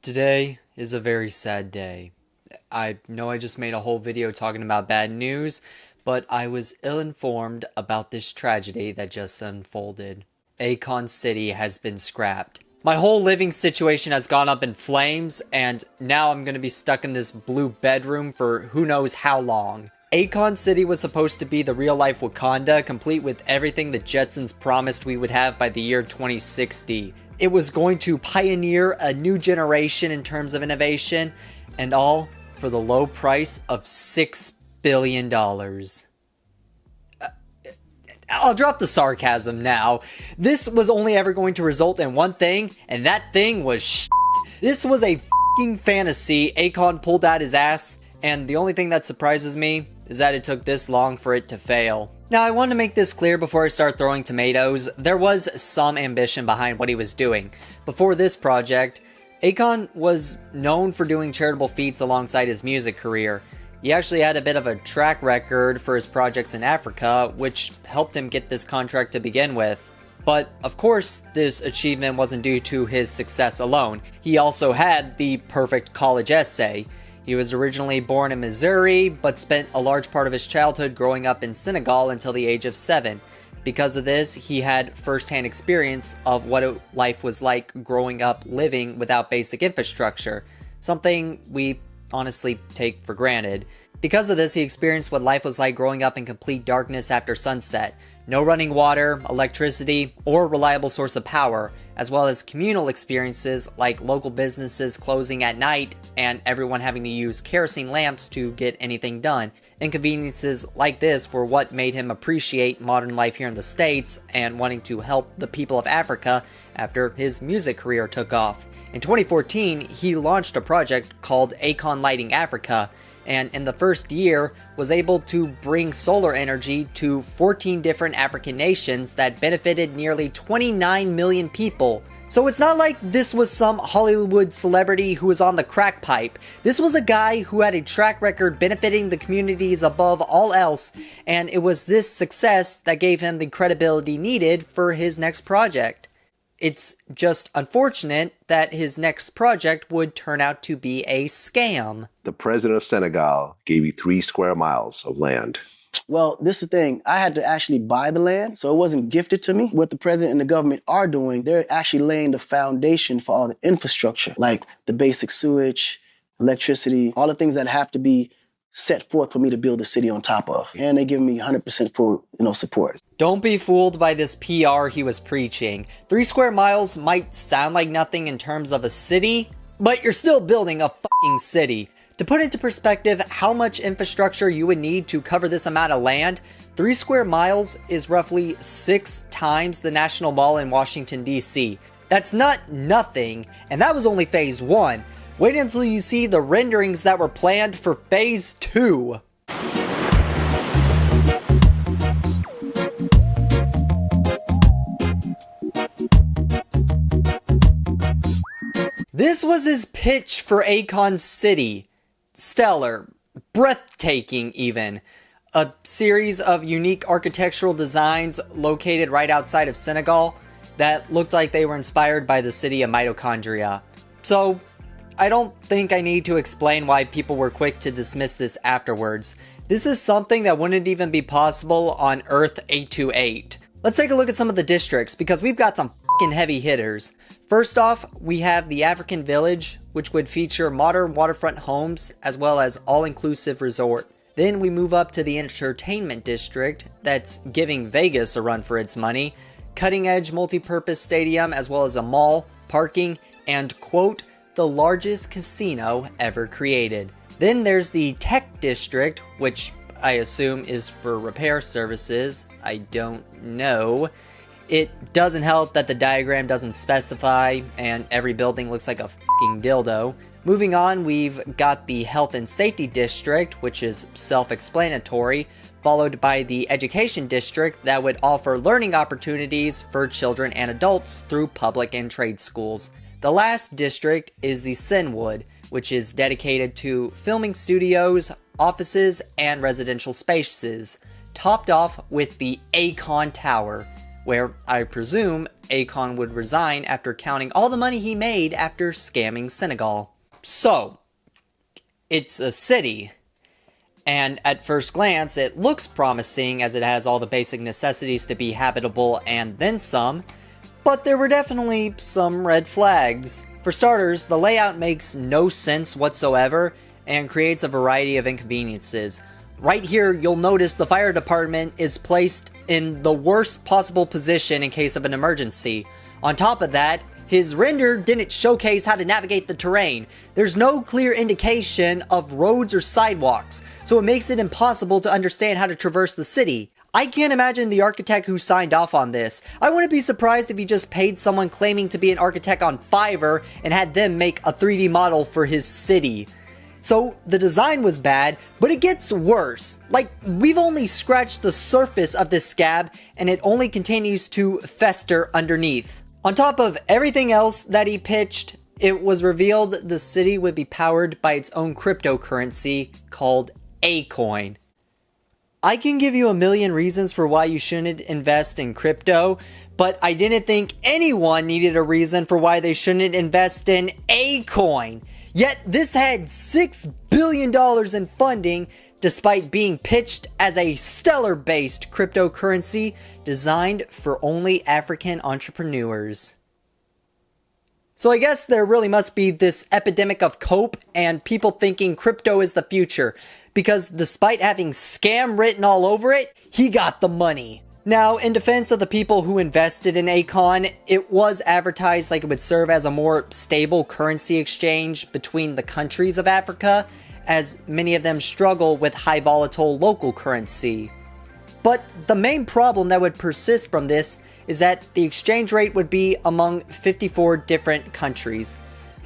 Today is a very sad day. I know I just made a whole video talking about bad news, but I was ill-informed about this tragedy that just unfolded. Akon City has been scrapped. My whole living situation has gone up in flames, and now I'm gonna be stuck in this blue bedroom for who knows how long. Akon City was supposed to be the real-life Wakanda, complete with everything the Jetsons promised we would have by the year 2060. It was going to pioneer a new generation in terms of innovation, and all for the low price of $6 billion. I'll drop the sarcasm now. This was only ever going to result in one thing, and that thing was shit. This was a f***ing fantasy Akon pulled out his ass, and the only thing that surprises me is that it took this long for it to fail. Now, I want to make this clear before I start throwing tomatoes. There was some ambition behind what he was doing. Before this project, Akon was known for doing charitable feats alongside his music career. He actually had a bit of a track record for his projects in Africa, which helped him get this contract to begin with. But, of course, this achievement wasn't due to his success alone. He also had the perfect college essay. He was originally born in Missouri, but spent a large part of his childhood growing up in Senegal until the age of 7. Because of this, he had first-hand experience of what life was like growing up living without basic infrastructure, something we honestly take for granted. Because of this, he experienced what life was like growing up in complete darkness after sunset. No running water, electricity, or reliable source of power, as well as communal experiences like local businesses closing at night and everyone having to use kerosene lamps to get anything done. Inconveniences like this were what made him appreciate modern life here in the States and wanting to help the people of Africa after his music career took off. In 2014, he launched a project called Akon Lighting Africa, and in the first year was able to bring solar energy to 14 different African nations that benefited nearly 29 million people. So it's not like this was some Hollywood celebrity who was on the crack pipe. This was a guy who had a track record benefiting the communities above all else, and it was this success that gave him the credibility needed for his next project. It's just unfortunate that his next project would turn out to be a scam. The president of Senegal gave you 3 square miles of land. Well, this is the thing. I had to actually buy the land, so it wasn't gifted to me. What the president and the government are doing, they're actually laying the foundation for all the infrastructure, like the basic sewage, electricity, all the things that have to be set forth for me to build the city on top of. And they give me 100% full, support. Don't be fooled by this PR he was preaching. 3 square miles might sound like nothing in terms of a city, but you're still building a fucking city. To put into perspective how much infrastructure you would need to cover this amount of land, 3 square miles is roughly 6 times the National Mall in Washington, D.C. That's not nothing, and that was only phase 1. Wait until you see the renderings that were planned for phase 2. This was his pitch for Akon City. Stellar, breathtaking even. A series of unique architectural designs located right outside of Senegal that looked like they were inspired by the city of mitochondria. So, I don't think I need to explain why people were quick to dismiss this afterwards. This is something that wouldn't even be possible on Earth 828. Let's take a look at some of the districts, because we've got some fucking heavy hitters. First off, we have the African Village, which would feature modern waterfront homes as well as all-inclusive resort. Then we move up to the Entertainment District, that's giving Vegas a run for its money, cutting-edge multi-purpose stadium as well as a mall, parking, and quote, the largest casino ever created. Then there's the Tech District, which I assume is for repair services. I don't know. It doesn't help that the diagram doesn't specify, and every building looks like a fucking dildo. Moving on, we've got the Health and Safety District, which is self-explanatory, followed by the Education District that would offer learning opportunities for children and adults through public and trade schools. The last district is the Sinwood, which is dedicated to filming studios, offices, and residential spaces, topped off with the Akon Tower, where I presume Akon would resign after counting all the money he made after scamming Senegal. So, it's a city, and at first glance it looks promising as it has all the basic necessities to be habitable and then some, but there were definitely some red flags. For starters, the layout makes no sense whatsoever and creates a variety of inconveniences. Right here, you'll notice the fire department is placed in the worst possible position in case of an emergency. On top of that, his render didn't showcase how to navigate the terrain. There's no clear indication of roads or sidewalks, so it makes it impossible to understand how to traverse the city. I can't imagine the architect who signed off on this. I wouldn't be surprised if he just paid someone claiming to be an architect on Fiverr and had them make a 3D model for his city. So the design was bad, but it gets worse. Like, we've only scratched the surface of this scab, and it only continues to fester underneath. On top of everything else that he pitched, it was revealed the city would be powered by its own cryptocurrency called Akon. I can give you a million reasons for why you shouldn't invest in crypto, but I didn't think anyone needed a reason for why they shouldn't invest in Akon. Yet this had $6 billion in funding, despite being pitched as a stellar-based cryptocurrency designed for only African entrepreneurs. So I guess there really must be this epidemic of cope and people thinking crypto is the future, because despite having scam written all over it, he got the money. Now, in defense of the people who invested in Akon, it was advertised like it would serve as a more stable currency exchange between the countries of Africa, as many of them struggle with high volatile local currency. But the main problem that would persist from this is that the exchange rate would be among 54 different countries.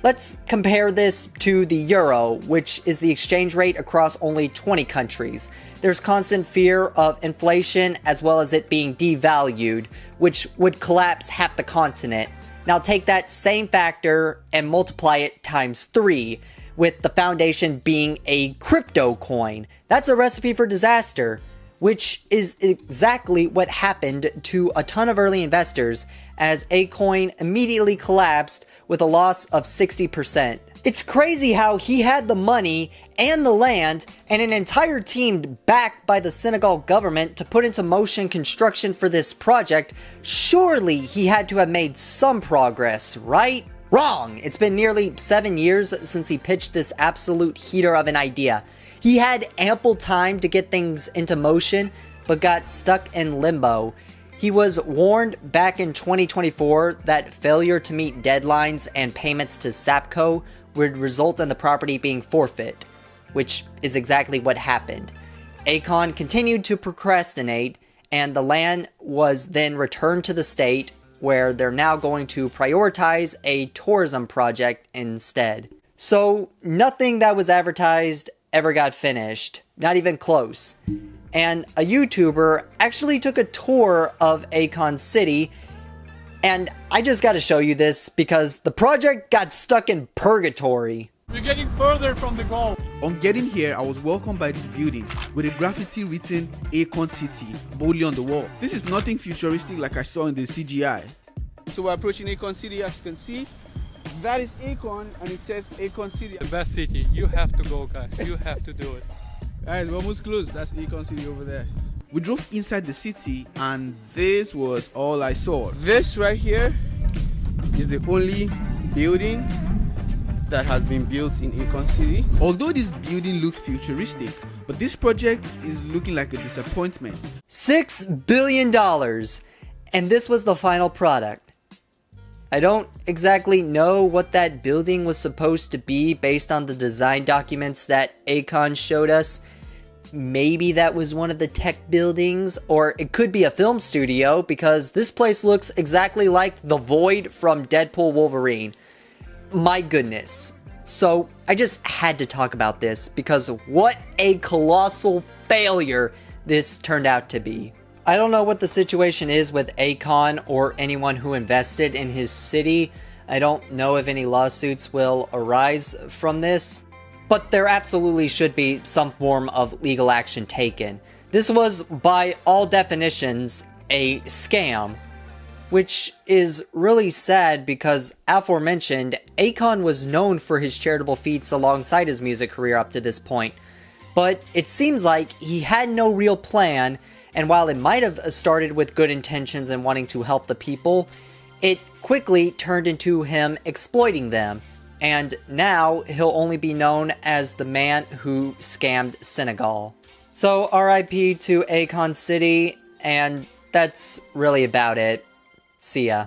Let's compare this to the euro, which is the exchange rate across only 20 countries. There's constant fear of inflation as well as it being devalued, which would collapse half the continent. Now take that same factor and multiply it times 3, with the foundation being a crypto coin. That's a recipe for disaster, which is exactly what happened to a ton of early investors, as Akon immediately collapsed with a loss of 60%. It's crazy how he had the money and the land and an entire team backed by the Senegal government to put into motion construction for this project. Surely he had to have made some progress, right? Wrong! It's been nearly 7 years since he pitched this absolute heater of an idea. He had ample time to get things into motion, but got stuck in limbo. He was warned back in 2024 that failure to meet deadlines and payments to Sapco would result in the property being forfeit, which is exactly what happened. Akon continued to procrastinate, and the land was then returned to the state, where they're now going to prioritize a tourism project instead. So nothing that was advertised ever got finished, not even close. And a YouTuber actually took a tour of Akon City, and I just gotta show you this because the project got stuck in purgatory. We're getting further from the goal. On getting here, I was welcomed by this building with a graffiti written Akon City boldly on the wall. This is nothing futuristic like I saw in the CGI. So we're approaching Akon City, as you can see. That is Akon, and it says Akon City. The best city. You have to go, guys. You have to do it. Alright, we're almost close. That's Akon City over there. We drove inside the city and this was all I saw. This right here is the only building that has been built in Akon City. Although this building looked futuristic, but this project is looking like a disappointment. $6 billion! And this was the final product. I don't exactly know what that building was supposed to be based on the design documents that Akon showed us. Maybe that was one of the tech buildings, or it could be a film studio because this place looks exactly like the Void from Deadpool Wolverine. My goodness. So I just had to talk about this because what a colossal failure this turned out to be. I don't know what the situation is with Akon or anyone who invested in his city. I don't know if any lawsuits will arise from this, but there absolutely should be some form of legal action taken. This was, by all definitions, a scam. which is really sad because, aforementioned, Akon was known for his charitable feats alongside his music career up to this point. But it seems like he had no real plan, and while it might have started with good intentions and wanting to help the people, it quickly turned into him exploiting them. And now he'll only be known as the man who scammed Senegal. So RIP to Akon City, and that's really about it. See ya.